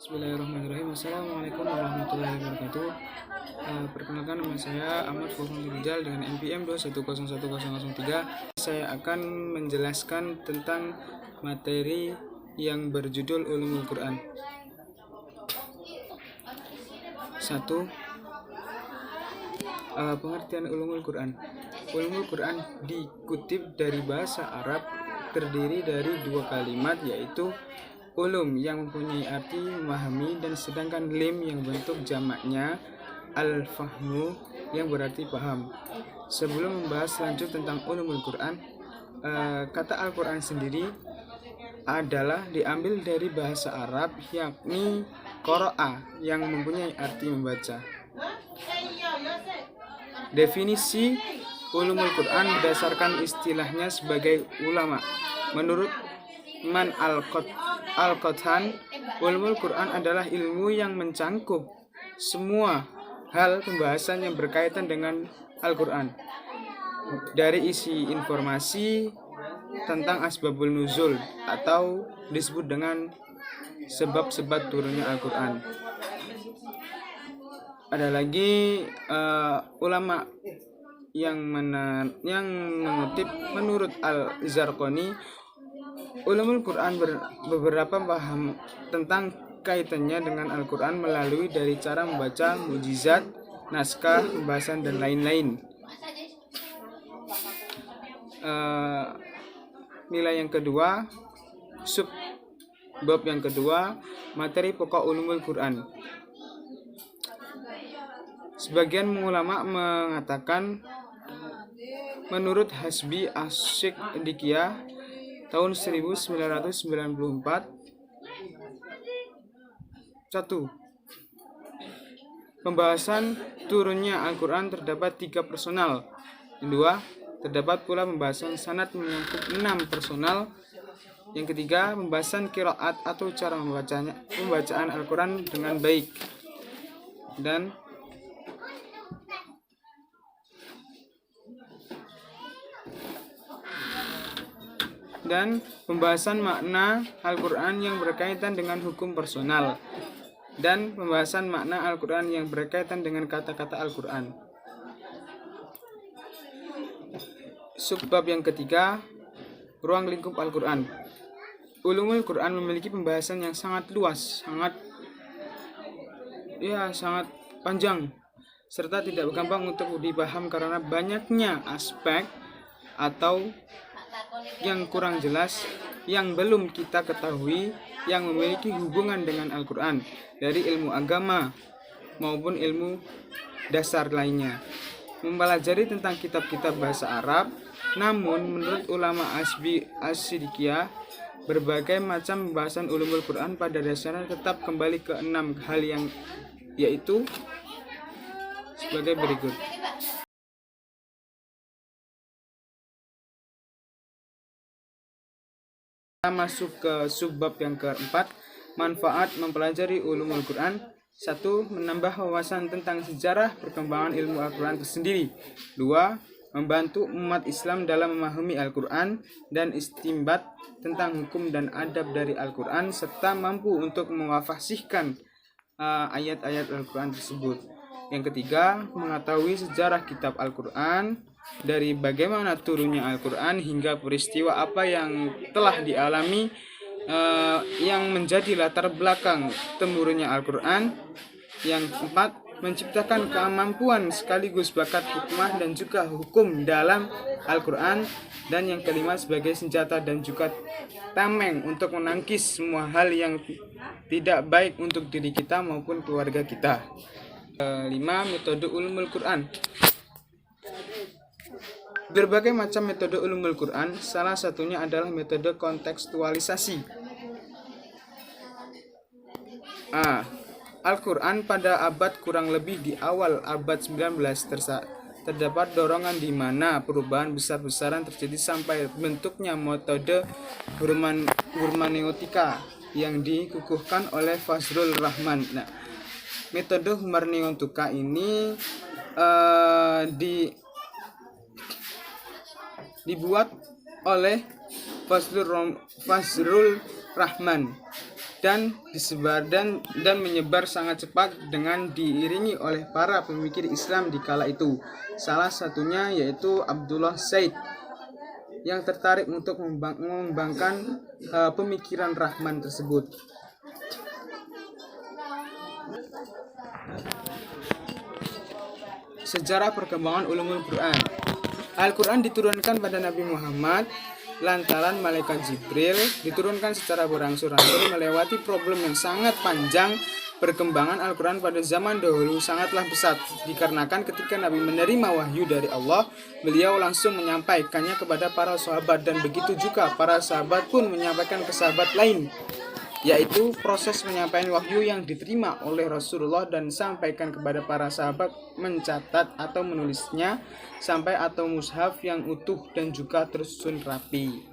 Bismillahirrahmanirrahim. Assalamualaikum warahmatullahi wabarakatuh. Perkenalkan, nama saya Ahmad Fahmi Rizal dengan NPM 2101003. Saya akan menjelaskan tentang materi yang berjudul Ulumul Quran. 1. Pengertian Ulumul Quran. Ulumul Quran dikutip dari bahasa Arab, terdiri dari dua kalimat, yaitu ulum yang mempunyai arti memahami, dan sedangkan lim yang bentuk jamaknya al-fahmu yang berarti paham. Sebelum membahas lanjut tentang ulumul Quran, kata Al-Quran sendiri adalah diambil dari bahasa Arab, yakni qara'a, yang mempunyai arti membaca. Definisi ulumul Quran berdasarkan istilahnya sebagai ulama. Menurut Man Al-Qathan, ulumul Quran adalah ilmu yang mencangkup semua hal pembahasan yang berkaitan dengan Al-Quran, dari isi informasi tentang asbabul nuzul atau disebut dengan sebab-sebab turunnya Al-Quran. Ada lagi ulama yang mengutip menurut Al-Zarqani, ulumul Quran beberapa paham tentang kaitannya dengan Al-Quran melalui dari cara membaca mukjizat, naskah, pembahasan, dan lain-lain. Nilai yang kedua, bab yang kedua, materi pokok ulumul Quran. Sebagian ulama mengatakan, menurut Hasbi Asy-Syiqdikiyah tahun 1994, 1. Pembahasan turunnya Al-Quran terdapat 3 personal. 2. Terdapat pula pembahasan sanad menyangkut 6 personal. Yang ketiga, pembahasan qiraat atau cara pembacaan Al-Quran dengan baik. Dan pembahasan makna Al-Quran yang berkaitan dengan hukum personal, dan pembahasan makna Al-Quran yang berkaitan dengan kata-kata Al-Quran. Subbab yang ketiga, ruang lingkup Al-Quran. Ulumul Quran memiliki pembahasan yang sangat luas, sangat panjang, serta tidak gampang untuk dipaham karena banyaknya aspek atau yang kurang jelas yang belum kita ketahui yang memiliki hubungan dengan Al-Quran dari ilmu agama maupun ilmu dasar lainnya. Mempelajari tentang kitab-kitab bahasa Arab, namun menurut ulama Hasbi Asy-Syiqdikiyah, berbagai macam pembahasan ulumul Quran pada dasarnya tetap kembali ke 6 hal yang yaitu sebagai berikut. Kita masuk ke subbab yang keempat, manfaat mempelajari ulumul Quran. 1. Menambah wawasan tentang sejarah perkembangan ilmu Al-Quran tersendiri. 2. Membantu umat Islam dalam memahami Al-Quran dan istinbat tentang hukum dan adab dari Al-Quran, serta mampu untuk mewafasihkan ayat-ayat Al-Quran tersebut. Yang ketiga, mengetahui sejarah kitab Al-Quran, dari bagaimana turunnya Al-Quran hingga peristiwa apa yang telah dialami yang menjadi latar belakang temurunnya Al-Quran. Yang keempat, menciptakan kemampuan sekaligus bakat hikmah dan juga hukum dalam Al-Quran. Dan yang kelima, sebagai senjata dan juga tameng untuk menangkis semua hal yang tidak baik untuk diri kita maupun keluarga kita. 5. Metode ulumul Quran. Berbagai macam metode ulumul Quran, salah satunya adalah metode kontekstualisasi. Al-Quran pada abad kurang lebih di awal abad 19 terdapat dorongan di mana perubahan besar-besaran terjadi sampai bentuknya metode hermeneutika yang dikukuhkan oleh Fazlur Rahman. Metode hermeneutika ini dibuat oleh Fazlur Rahman dan disebar dan menyebar sangat cepat dengan diiringi oleh para pemikir Islam di kala itu. Salah satunya yaitu Abdullah Said yang tertarik untuk mengembangkan pemikiran Rahman tersebut. Sejarah perkembangan ulumul Quran. Al-Quran diturunkan pada Nabi Muhammad lantaran malaikat Jibril, diturunkan secara berangsur-angsur melewati problem yang sangat panjang. Perkembangan Al-Quran pada zaman dahulu sangatlah pesat, dikarenakan ketika Nabi menerima wahyu dari Allah, beliau langsung menyampaikannya kepada para sahabat, dan begitu juga para sahabat pun menyampaikan ke sahabat lain, yaitu proses penyampaian wahyu yang diterima oleh Rasulullah dan sampaikan kepada para sahabat, mencatat atau menulisnya sampai atau mushaf yang utuh dan juga tersusun rapi.